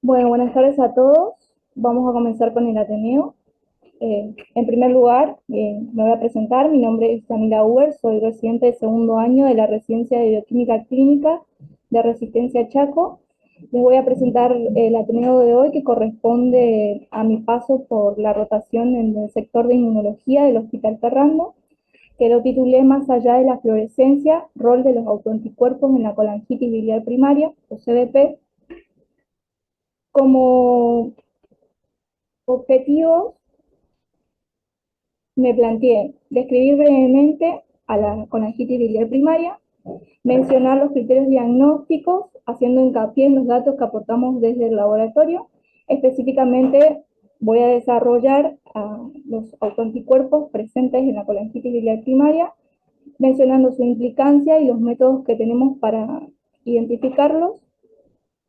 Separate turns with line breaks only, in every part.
Bueno, buenas tardes a todos. Vamos a comenzar con el Ateneo. En primer lugar, me voy a presentar. Mi nombre es Camila Uber, soy residente de segundo año de la Residencia de Bioquímica Clínica de Resistencia Chaco. Les voy a presentar el Ateneo de hoy, que corresponde a mi paso por la rotación en el sector de inmunología del Hospital Ferrando, que lo titulé Más allá de la fluorescencia, rol de los autoanticuerpos en la colangitis biliar primaria, o CBP. Como objetivo me planteé describir brevemente a la colangitis biliar primaria, mencionar los criterios diagnósticos, haciendo hincapié en los datos que aportamos desde el laboratorio. Específicamente voy a desarrollar los autoanticuerpos presentes en la colangitis biliar primaria, mencionando su implicancia y los métodos que tenemos para identificarlos.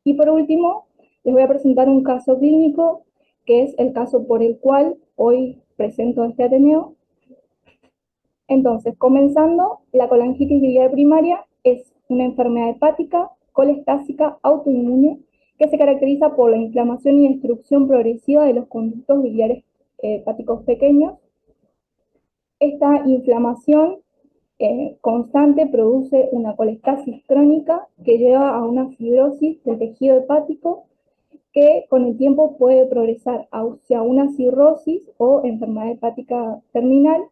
Y por último, les voy a presentar un caso clínico, que es el caso por el cual hoy presento este Ateneo. Entonces, comenzando, la colangitis biliar primaria es una enfermedad hepática colestásica autoinmune que se caracteriza por la inflamación y destrucción progresiva de los conductos biliares hepáticos pequeños. Esta inflamación constante produce una colestasis crónica que lleva a una fibrosis del tejido hepático que con el tiempo puede progresar hacia una cirrosis o enfermedad hepática terminal.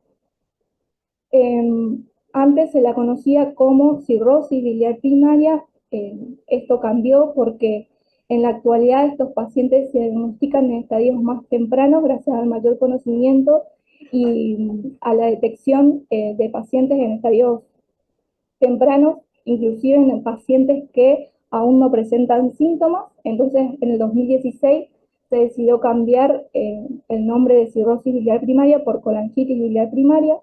Antes se la conocía como cirrosis biliar primaria. Esto cambió porque en la actualidad estos pacientes se diagnostican en estadios más tempranos gracias al mayor conocimiento y a la detección de pacientes en estadios tempranos, inclusive en pacientes que aún no presentan síntomas. Entonces, en el 2016 se decidió cambiar el nombre de cirrosis biliar primaria por colangitis biliar primaria.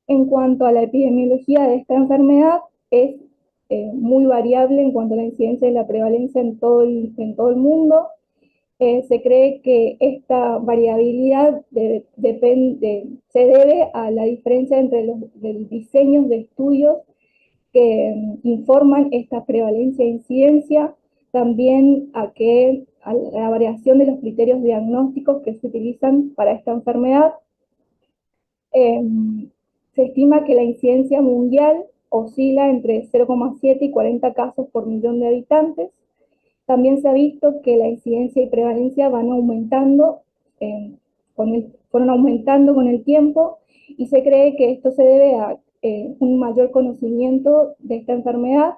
En cuanto a la epidemiología de esta enfermedad, es muy variable en cuanto a la incidencia y la prevalencia en todo el mundo. Se cree que esta variabilidad se debe a la diferencia entre los diseños de estudios que informan esta prevalencia e incidencia, también a la variación de los criterios diagnósticos que se utilizan para esta enfermedad. Eh, Se estima que la incidencia mundial oscila entre 0,7 y 40 casos por millón de habitantes. También se ha visto que la incidencia y prevalencia van aumentando, fueron aumentando con el tiempo, y se cree que esto se debe a un mayor conocimiento de esta enfermedad,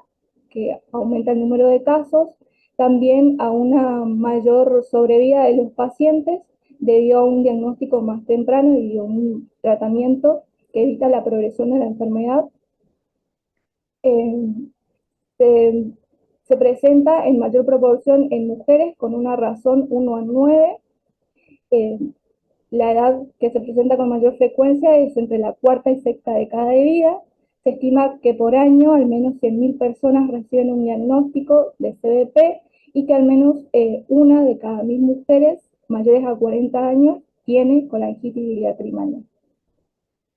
que aumenta el número de casos, también a una mayor sobrevida de los pacientes debido a un diagnóstico más temprano y a un tratamiento que evita la progresión de la enfermedad. Eh, se, se presenta en mayor proporción en mujeres con una razón 1 a 9. Eh, la edad que se presenta con mayor frecuencia es entre la cuarta y sexta década de vida. Se estima que por año al menos 100.000 personas reciben un diagnóstico de CBP y que al menos una de cada 1.000 mujeres mayores a 40 años tiene colangitis biliar primaria.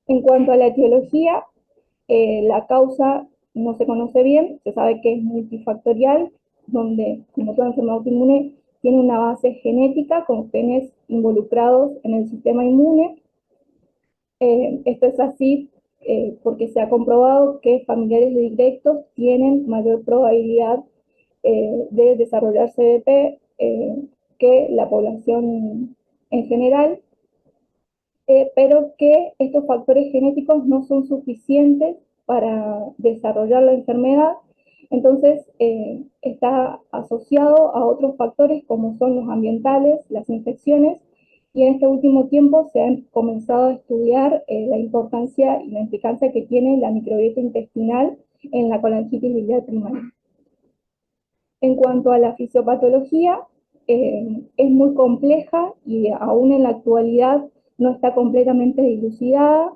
En cuanto a la etiología, la causa no se conoce bien, se sabe que es multifactorial, donde, como toda enfermedad autoinmune, tiene una base genética con genes involucrados en el sistema inmune. Esto es así porque se ha comprobado que familiares directos tienen mayor probabilidad de desarrollar CBP que la población en general, pero que estos factores genéticos no son suficientes para desarrollar la enfermedad. Entonces, está asociado a otros factores como son los ambientales, las infecciones, y en este último tiempo se han comenzado a estudiar la importancia y la implicancia que tiene la microbiota intestinal en la colangitis biliar primaria. En cuanto a la fisiopatología, es muy compleja y aún en la actualidad no está completamente dilucidada.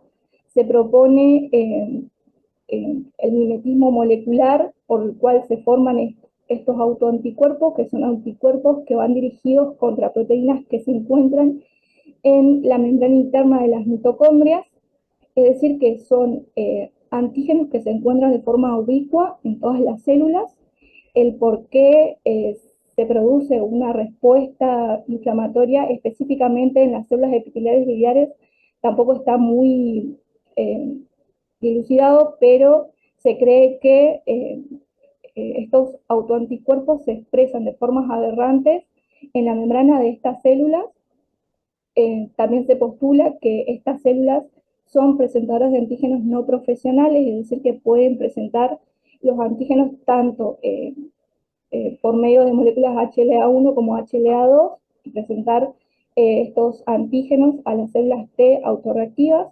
Se propone el mimetismo molecular por el cual se forman estos autoanticuerpos, que son anticuerpos que van dirigidos contra proteínas que se encuentran en la membrana interna de las mitocondrias, es decir, que son antígenos que se encuentran de forma ubicua en todas las células. El por qué se produce una respuesta inflamatoria específicamente en las células epiteliales biliares, tampoco está muy dilucidado, pero se cree que estos autoanticuerpos se expresan de formas aberrantes en la membrana de estas células. También se postula que estas células son presentadoras de antígenos no profesionales, es decir, que pueden presentar los antígenos tanto por medio de moléculas HLA1 como HLA2 y presentar estos antígenos a las células T autorreactivas.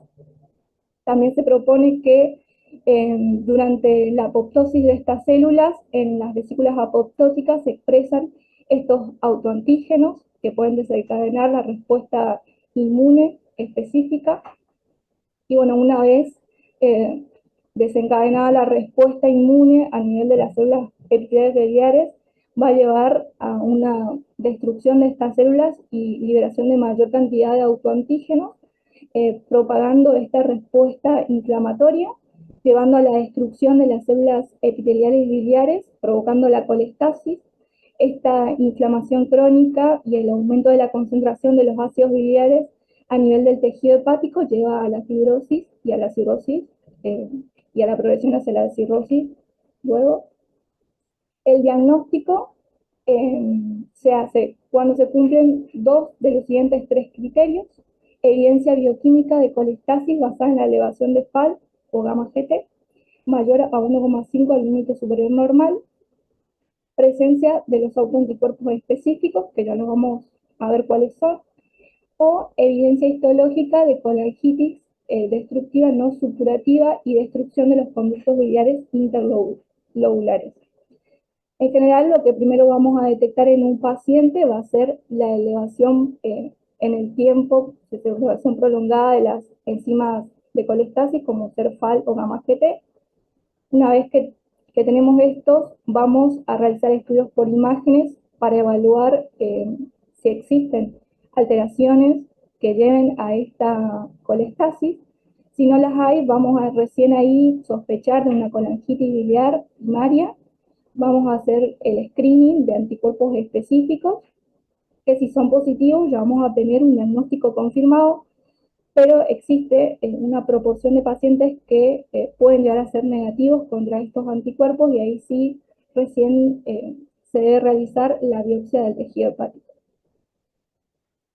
También se propone que durante la apoptosis de estas células, en las vesículas apoptóticas se expresan estos autoantígenos que pueden desencadenar la respuesta inmune específica. Y bueno, una vez desencadenada la respuesta inmune a nivel de las células epiteliales biliares, va a llevar a una destrucción de estas células y liberación de mayor cantidad de autoantígenos, propagando esta respuesta inflamatoria, llevando a la destrucción de las células epiteliales biliares, provocando la colestasis. Esta inflamación crónica y el aumento de la concentración de los ácidos biliares a nivel del tejido hepático lleva a la fibrosis y a la cirrosis, y a la progresión hacia la cirrosis. Luego, el diagnóstico se hace cuando se cumplen dos de los siguientes tres criterios: evidencia bioquímica de colestasis basada en la elevación de FAL o gamma GT mayor a 1,5 al límite superior normal, presencia de los autoanticuerpos específicos, que ya nos vamos a ver cuáles son, o evidencia histológica de colangitis destructiva no supurativa y destrucción de los conductos biliares interlobulares. En general, lo que primero vamos a detectar en un paciente va a ser la elevación en el tiempo, elevación prolongada de las enzimas de colestasis, como ser FAL o gamma GT. Una vez que tenemos estos, vamos a realizar estudios por imágenes para evaluar si existen alteraciones que lleven a esta colestasis. Si no las hay, vamos a recién ahí sospechar de una colangitis biliar primaria. Vamos a hacer el screening de anticuerpos específicos, que si son positivos ya vamos a tener un diagnóstico confirmado, pero existe una proporción de pacientes que pueden llegar a ser negativos contra estos anticuerpos, y ahí sí recién se debe realizar la biopsia del tejido hepático.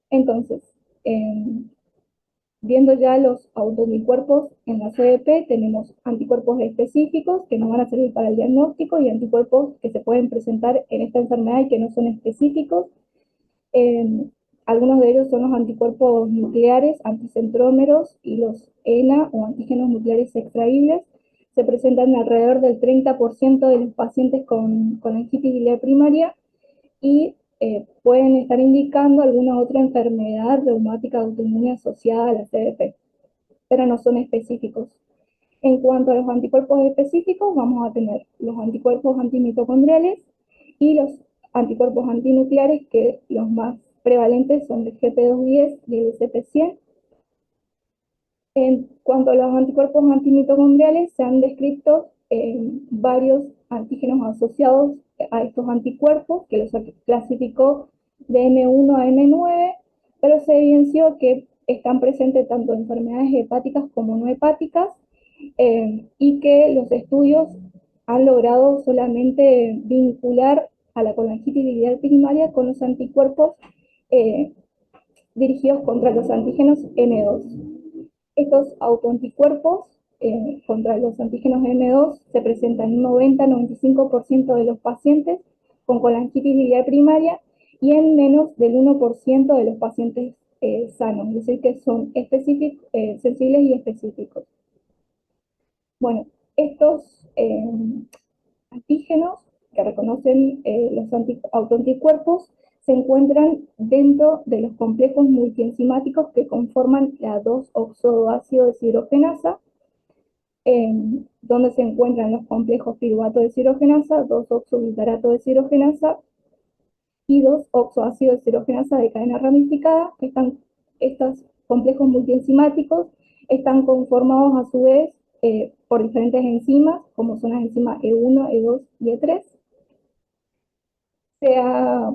Entonces, viendo ya los autoanticuerpos en la CBP, tenemos anticuerpos específicos que nos van a servir para el diagnóstico y anticuerpos que se pueden presentar en esta enfermedad y que no son específicos. Algunos de ellos son los anticuerpos nucleares, anticentrómeros, y los ENA o antígenos nucleares extraíbles. Se presentan alrededor del 30% de los pacientes con colangitis biliar primaria y pueden estar indicando alguna otra enfermedad reumática autoinmune asociada a la CBP, pero no son específicos. En cuanto a los anticuerpos específicos, vamos a tener los anticuerpos antimitocondriales y los anticuerpos antinucleares, que los más prevalentes son el GP210 y el CP100. En cuanto a los anticuerpos antimitocondriales, se han descrito varios antígenos asociados a estos anticuerpos, que los clasificó de M1 a M9, pero se evidenció que están presentes tanto en enfermedades hepáticas como no hepáticas, y que los estudios han logrado solamente vincular a la colangitis biliar primaria con los anticuerpos dirigidos contra los antígenos M2. Estos autoanticuerpos contra los antígenos M2 se presentan en un 90-95% de los pacientes con colangitis biliar primaria y en menos del 1% de los pacientes sanos, es decir, que son sensibles y específicos. Bueno, estos antígenos que reconocen los autoanticuerpos se encuentran dentro de los complejos multienzimáticos que conforman la 2-oxoácido deshidrogenasa, donde se encuentran los complejos piruvato deshidrogenasa, 2-oxoglutarato deshidrogenasa y 2-oxoácido deshidrogenasa de cadena ramificada. Estos complejos multienzimáticos están conformados a su vez por diferentes enzimas, como son las enzimas E1, E2 y E3. Se ha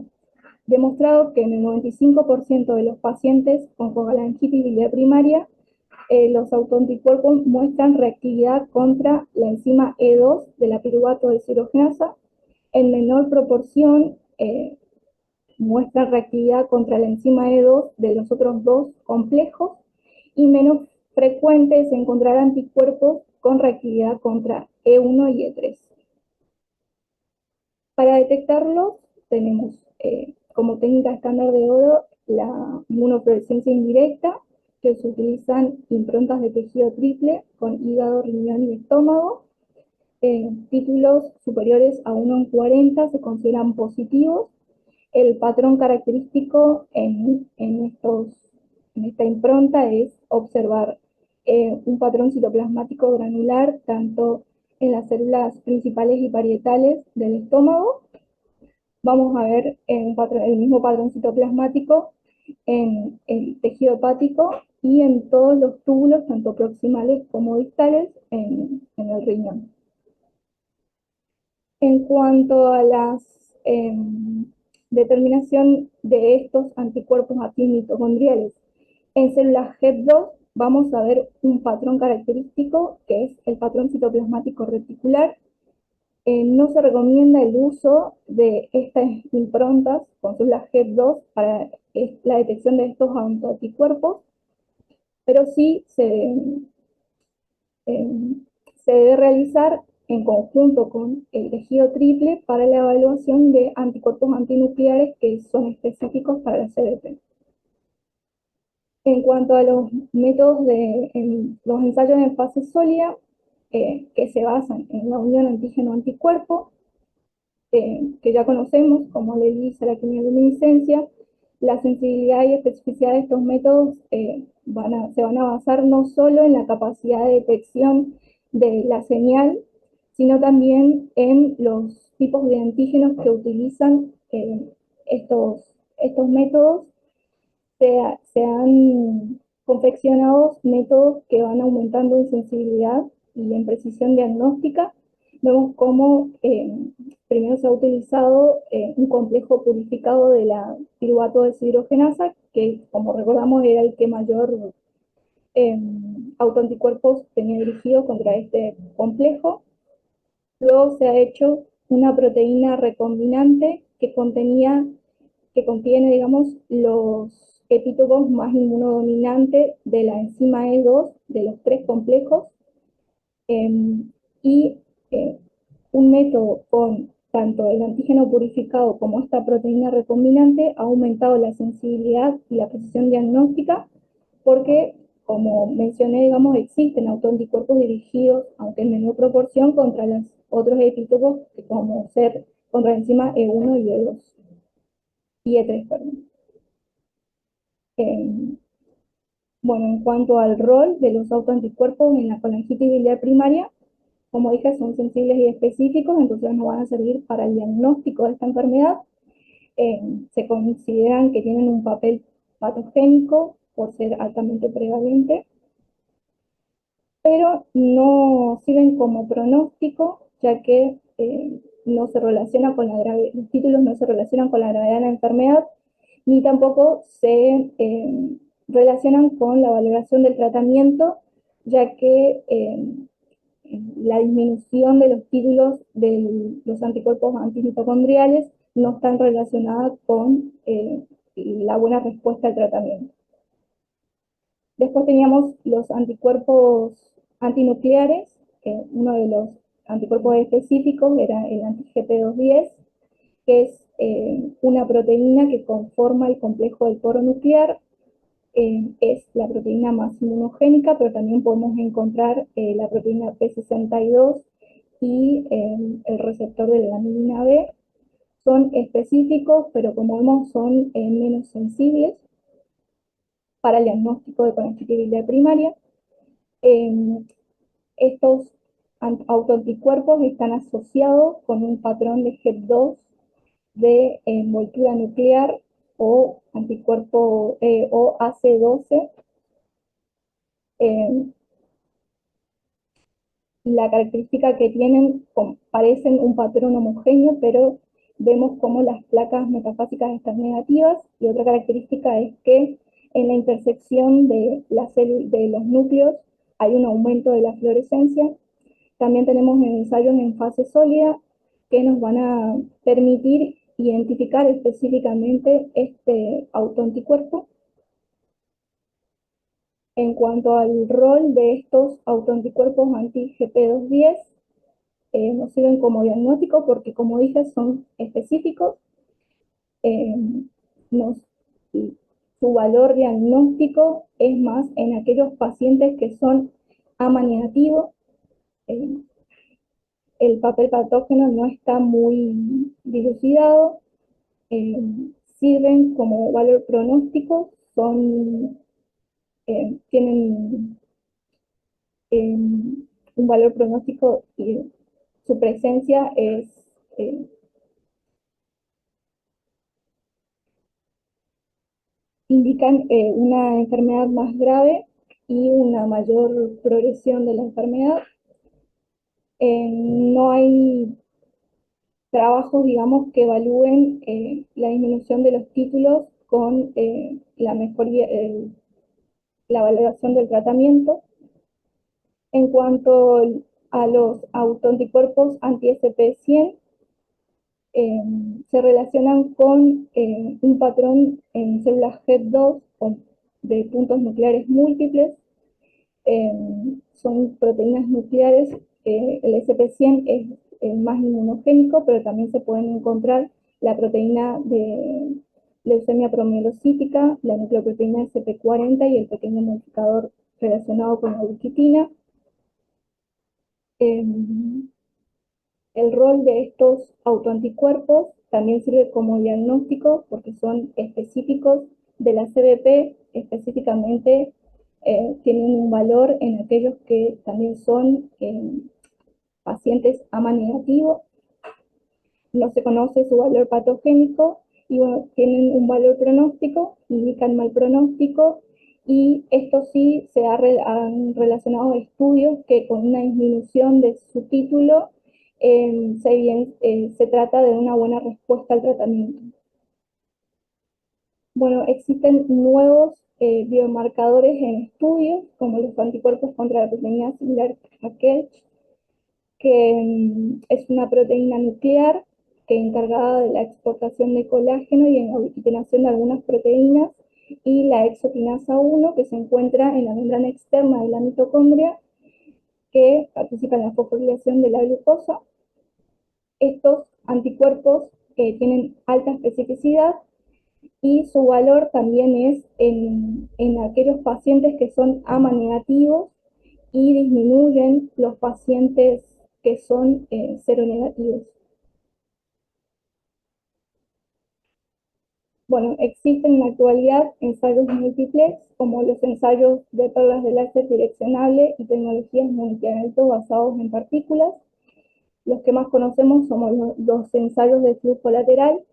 demostrado que en el 95% de los pacientes con cogalangitis biliar primaria, los autoanticuerpos muestran reactividad contra la enzima E2 de la piruvato deshidrogenasa. En menor proporción, muestra reactividad contra la enzima E2 de los otros dos complejos, y menos frecuente es encontrar anticuerpos con reactividad contra E1 y E3. Para detectarlos tenemos como técnica estándar de oro la inmunofluorescencia indirecta, que se utilizan improntas de tejido triple con hígado, riñón y estómago. Títulos superiores a 1 en 40 se consideran positivos. El patrón característico en esta impronta es observar un patrón citoplasmático granular tanto en las células principales y parietales del estómago. Vamos a ver el mismo patrón citoplasmático en el tejido hepático y en todos los túbulos, tanto proximales como distales, en el riñón. En cuanto a la determinación de estos anticuerpos antimitocondriales en células HEP2, vamos a ver un patrón característico que es el patrón citoplasmático reticular. No se recomienda el uso de estas improntas con células HEP2 para la detección de estos anticuerpos, pero sí eh, se debe realizar en conjunto con el tejido triple para la evaluación de anticuerpos antinucleares que son específicos para la CDP. En cuanto a los métodos los ensayos en fase sólida, que se basan en la unión antígeno-anticuerpo, que ya conocemos, como la ELISA, la quimioluminiscencia, la sensibilidad y especificidad de estos métodos se van a basar no solo en la capacidad de detección de la señal, sino también en los tipos de antígenos que utilizan estos métodos. Se han confeccionado métodos que van aumentando en sensibilidad y en precisión diagnóstica. Vemos cómo primero se ha utilizado un complejo purificado de la piruvato deshidrogenasa, que como recordamos era el que mayor eh, autoanticuerpos tenía dirigido contra este complejo. Luego se ha hecho una proteína recombinante que contiene, digamos, los epítopos más inmunodominantes de la enzima E2 de los tres complejos, eh, y eh, un método con tanto el antígeno purificado como esta proteína recombinante ha aumentado la sensibilidad y la precisión diagnóstica porque, como mencioné, digamos, existen autoanticuerpos dirigidos, aunque en menor proporción, contra los otros epítopos, como ser contra la enzima E1 y E2 y E3, perdón. Eh, bueno, en cuanto al rol de los autoanticuerpos en la colangitis biliar primaria, como dije, son sensibles y específicos, entonces nos van a servir para el diagnóstico de esta enfermedad. Se consideran que tienen un papel patogénico por ser altamente prevalente, pero no sirven como pronóstico, ya que no se relaciona con los títulos no se relacionan con la gravedad de la enfermedad, ni tampoco se relacionan con la valoración del tratamiento, ya que la disminución de los títulos de los anticuerpos antimitocondriales no están relacionadas con la buena respuesta al tratamiento. Después teníamos los anticuerpos antinucleares, uno de los anticuerpos específicos era el anti-GP210, que es una proteína que conforma el complejo del poro nuclear. Es la proteína más inmunogénica, pero también podemos encontrar la proteína P62 y el receptor de la lamina B. Son específicos, pero como vemos son menos sensibles para el diagnóstico de colangitis biliar primaria. Estos autoanticuerpos están asociados con un patrón de HEP2 de envoltura nuclear o anticuerpo o AC12. Eh, la característica que tienen parecen un patrón homogéneo, pero vemos cómo las placas metafásicas están negativas, y otra característica es que en la intersección de los núcleos hay un aumento de la fluorescencia. También tenemos ensayos en fase sólida que nos van a permitir identificar específicamente este autoanticuerpo. En cuanto al rol de estos autoanticuerpos anti-GP210, nos sirven como diagnóstico porque, como dije, son específicos. Eh, nos, su valor diagnóstico es más en aquellos pacientes que son AMA negativos. Eh, el papel patógeno no está muy dilucidado. Eh, Sirven como valor pronóstico, tienen un valor pronóstico y su presencia eh, indican una enfermedad más grave y una mayor progresión de la enfermedad. No hay trabajos, digamos, que evalúen la disminución de los títulos con la mejoría, la valoración del tratamiento. En cuanto a los autoanticuerpos anti-SP100, se relacionan con un patrón en células HEP2 de puntos nucleares múltiples. Son proteínas nucleares. El SP100 es el más inmunogénico, pero también se pueden encontrar la proteína de leucemia promielocítica, la nucleoproteína SP40 y el pequeño modificador relacionado con la ubiquitina. El rol de estos autoanticuerpos también sirve como diagnóstico porque son específicos de la CBP, específicamente tienen un valor en aquellos que también son pacientes AMA negativos. No se conoce su valor patogénico y bueno, tienen un valor pronóstico, indican mal pronóstico, y esto sí han relacionado estudios que con una disminución de su título se trata de una buena respuesta al tratamiento. Bueno, existen nuevos biomarcadores en estudio, como los anticuerpos contra la proteína similar a Kelch, que es una proteína nuclear que es encargada de la exportación de colágeno y en la ubiquitinación de algunas proteínas, y la exokinasa 1, que se encuentra en la membrana externa de la mitocondria, que participa en la fosforilación de la glucosa. Estos anticuerpos tienen alta especificidad y su valor también es en aquellos pacientes que son AMA negativos, y disminuyen los pacientes que son seronegativos. Bueno, existen en la actualidad ensayos múltiples, como los ensayos de perlas de láser direccionable y tecnologías multianalito basados en partículas. Los que más conocemos son los ensayos de flujo lateral,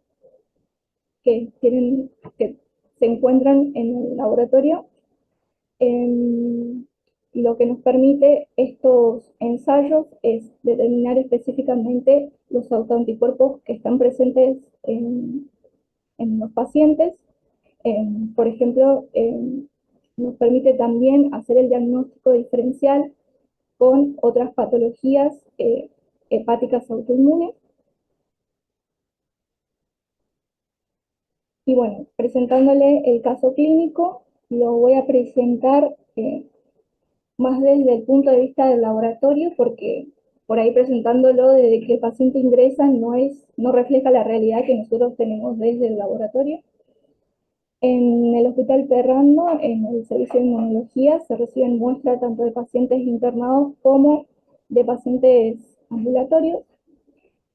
que se encuentran en el laboratorio. Lo que nos permite estos ensayos es determinar específicamente los autoanticuerpos que están presentes en los pacientes. Por ejemplo, nos permite también hacer el diagnóstico diferencial con otras patologías hepáticas autoinmunes. Y bueno, presentándole el caso clínico, lo voy a presentar más desde el punto de vista del laboratorio, porque por ahí presentándolo desde que el paciente ingresa no refleja la realidad que nosotros tenemos desde el laboratorio. En el Hospital Perrando, en el servicio de inmunología, se reciben muestras tanto de pacientes internados como de pacientes ambulatorios.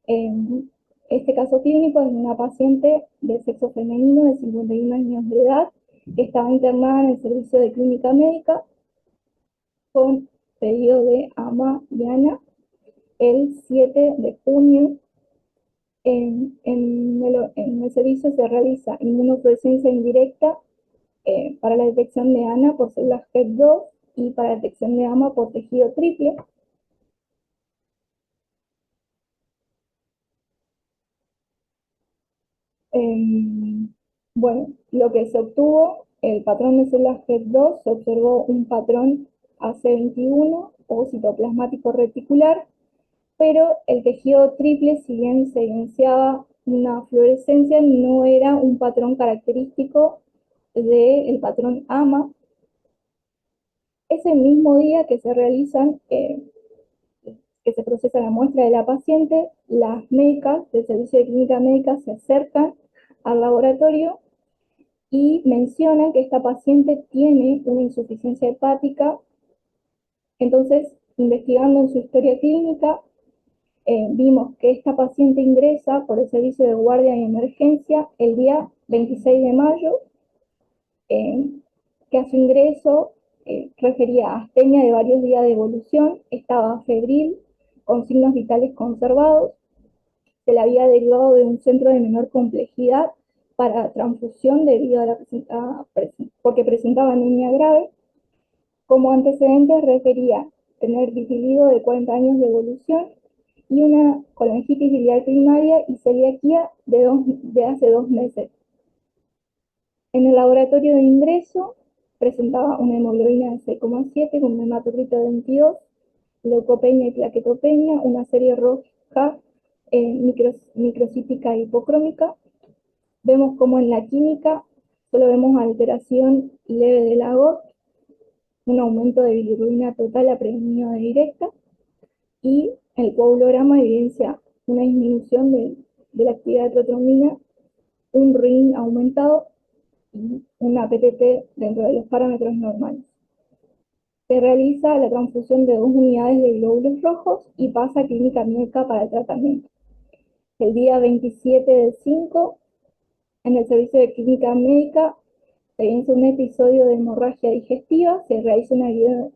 En este caso clínico es una paciente de sexo femenino de 51 años de edad que estaba internada en el servicio de clínica médica con pedido de AMA y ANA el 7 de junio. En el servicio se realiza inmunofluorescencia indirecta para la detección de ANA por células HEP2 y para la detección de AMA por tejido triple. Bueno, lo que se obtuvo, el patrón de células HEP2, se observó un patrón AC21 o citoplasmático reticular, pero el tejido triple, si bien se evidenciaba una fluorescencia, no era un patrón característico del patrón AMA. Ese mismo día que se realizan, que se procesa la muestra de la paciente, las médicas del Servicio de Clínica Médica se acercan al laboratorio y mencionan que esta paciente tiene una insuficiencia hepática. Entonces, investigando en su historia clínica, vimos que esta paciente ingresa por el servicio de guardia y emergencia el día 26 de mayo, eh, que a su ingreso refería a astenia de varios días de evolución, estaba febril, con signos vitales conservados, se le había derivado de un centro de menor complejidad para transfusión debido a porque presentaba anemia grave. Como antecedentes refería tener vitiligo de 40 años de evolución y una colangitis biliar primaria y celiaquía de hace 2 meses. En el laboratorio de ingreso presentaba una hemoglobina de 6,7 con un hematocrito de 22, leucopenia y plaquetopenia, una serie roja microcítica hipocrómica. Vemos como en la química solo vemos alteración leve de la GOT, un aumento de bilirrubina total a predominio de directa, y el coagulograma evidencia una disminución de la actividad de trombina, un RIN aumentado y una PTT dentro de los parámetros normales. Se realiza la transfusión de 2 unidades de glóbulos rojos y pasa a clínica médica para el tratamiento. El día 27 del 5, en el servicio de clínica médica, se evidencia un episodio de hemorragia digestiva, se realiza una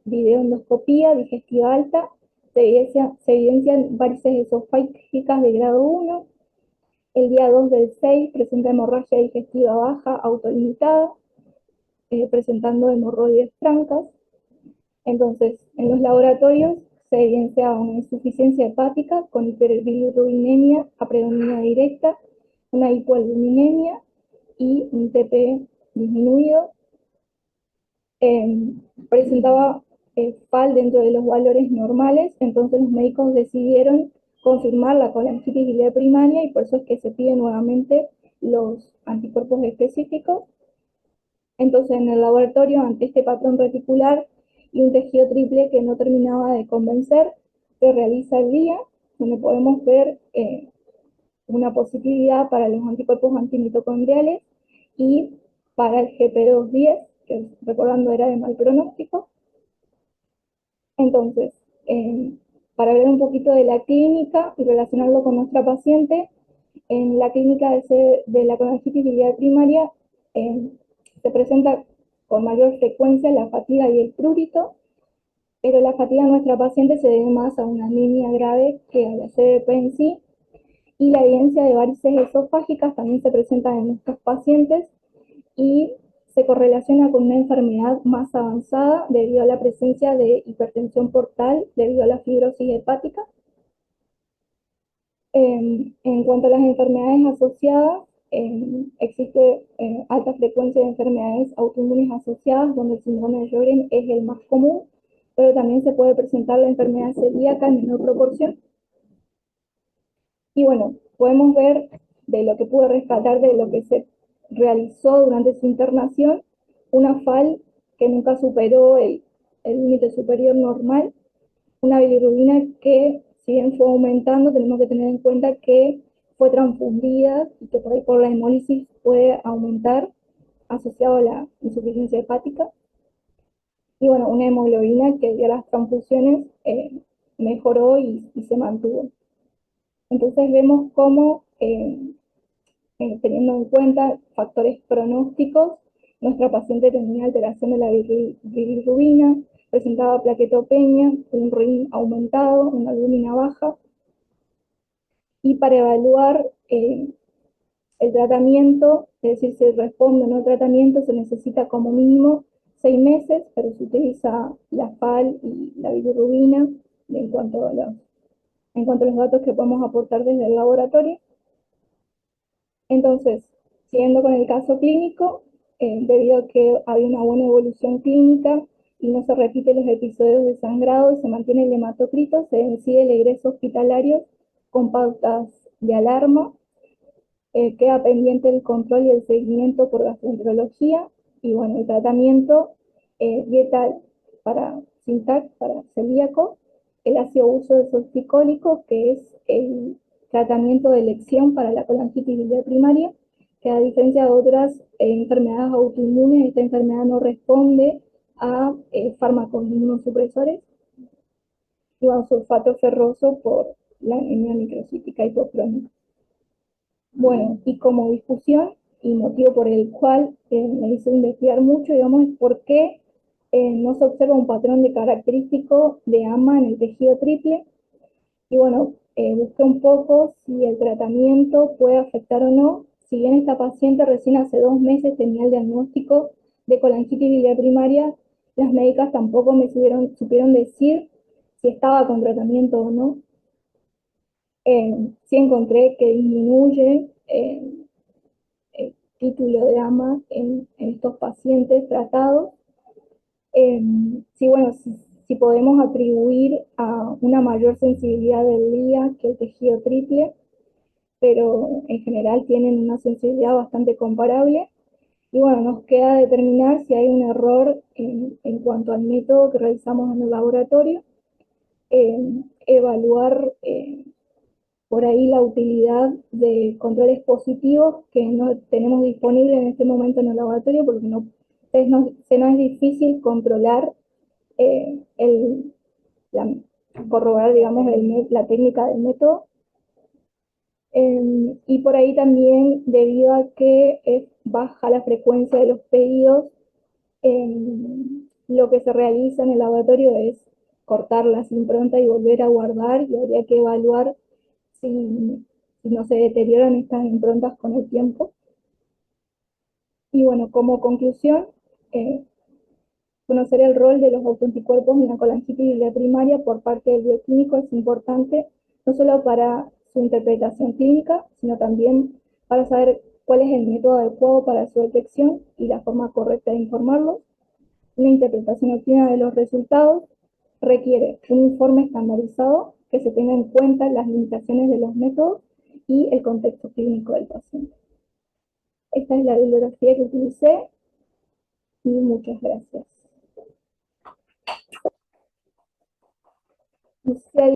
videoendoscopía digestiva alta, se evidencian varices esofágicas de grado 1. El día 2 del 6 presenta hemorragia digestiva baja autolimitada, presentando hemorroides francas. Entonces, en los laboratorios se evidencia una insuficiencia hepática con hiperbilirrubinemia a predominio directa, una hipoalbuminemia y un TP disminuido. Presentaba FAL dentro de los valores normales, entonces los médicos decidieron confirmar la colangitis biliar primaria y por eso es que se piden nuevamente los anticuerpos específicos. Entonces, en el laboratorio, ante este patrón reticular y un tejido triple que no terminaba de convencer, se realiza el día, donde podemos ver una positividad para los anticuerpos antimitocondriales y para el GP210, que recordando era de mal pronóstico. Entonces, para hablar un poquito de la clínica y relacionarlo con nuestra paciente, en la clínica de la colangitis biliar primaria se presenta con mayor frecuencia la fatiga y el prurito, pero la fatiga de nuestra paciente se debe más a una anemia grave que a la CBP en sí, y la evidencia de varices esofágicas también se presenta en nuestros pacientes y se correlaciona con una enfermedad más avanzada debido a la presencia de hipertensión portal debido a la fibrosis hepática. En cuanto a las enfermedades asociadas, existe alta frecuencia de enfermedades autoinmunes asociadas, donde el síndrome de Sjögren es el más común, pero también se puede presentar la enfermedad celíaca en menor proporción. Y bueno, podemos ver de lo que pude rescatar de lo que se realizó durante su internación, una FAL que nunca superó el límite superior normal, una bilirrubina que, si bien fue aumentando, tenemos que tener en cuenta que fue transfundida y que por ahí por la hemólisis puede aumentar asociado a la insuficiencia hepática. Y bueno, una hemoglobina que dio las transfusiones mejoró y se mantuvo. Entonces vemos cómo, teniendo en cuenta factores pronósticos, nuestra paciente tenía alteración de la bilirrubina, presentaba plaquetopenia, un RIN aumentado, una albúmina baja, y para evaluar el tratamiento, es decir, si responde o no al tratamiento, se necesita como mínimo 6 meses, pero se utiliza la FAL y la bilirrubina en cuanto a los datos que podemos aportar desde el laboratorio. Entonces, siguiendo con el caso clínico, debido a que hay una buena evolución clínica y no se repiten los episodios de sangrado y se mantiene el hematocrito, se decide el egreso hospitalario con pautas de alarma. Queda pendiente el control y el seguimiento por gastroenterología y bueno, el tratamiento, dieta para SINTAC, para celíaco, el ácido uso de sulficólico, que es el tratamiento de elección para la colangitis biliar primaria, que a diferencia de otras enfermedades autoinmunes, esta enfermedad no responde a fármacos inmunosupresores, y a sulfato ferroso por la anemia microcítica hipocrónica. Bueno, y como discusión y motivo por el cual me hizo investigar mucho, digamos, es por qué no se observa un patrón de característico de AMA en el tejido triple. Y bueno, busqué un poco si el tratamiento puede afectar o no. Si bien esta paciente recién hace 2 meses tenía el diagnóstico de colangitis biliar primaria, las médicas tampoco me supieron decir si estaba con tratamiento o no. Sí encontré que disminuye el título de AMA en estos pacientes tratados. Sí, bueno, si podemos atribuir a una mayor sensibilidad del día que el tejido triple, pero en general tienen una sensibilidad bastante comparable. Y bueno, nos queda determinar si hay un error en cuanto al método que realizamos en el laboratorio, evaluar por ahí la utilidad de controles positivos que no tenemos disponibles en este momento en el laboratorio porque se nos es difícil controlar el, la, corroborar, digamos, la técnica del método. Y por ahí también, debido a que es baja la frecuencia de los pedidos, lo que se realiza en el laboratorio es cortar las improntas y volver a guardar, y habría que evaluar si no se deterioran estas improntas con el tiempo. Y bueno, como conclusión, eh, conocer el rol de los autoanticuerpos en la colangitis biliar primaria por parte del bioquímico es importante, no solo para su interpretación clínica, sino también para saber cuál es el método adecuado para su detección y la forma correcta de informarlos. Una interpretación óptima de los resultados requiere un informe estandarizado que se tenga en cuenta las limitaciones de los métodos y el contexto clínico del paciente. Esta es la bibliografía que utilicé y muchas gracias.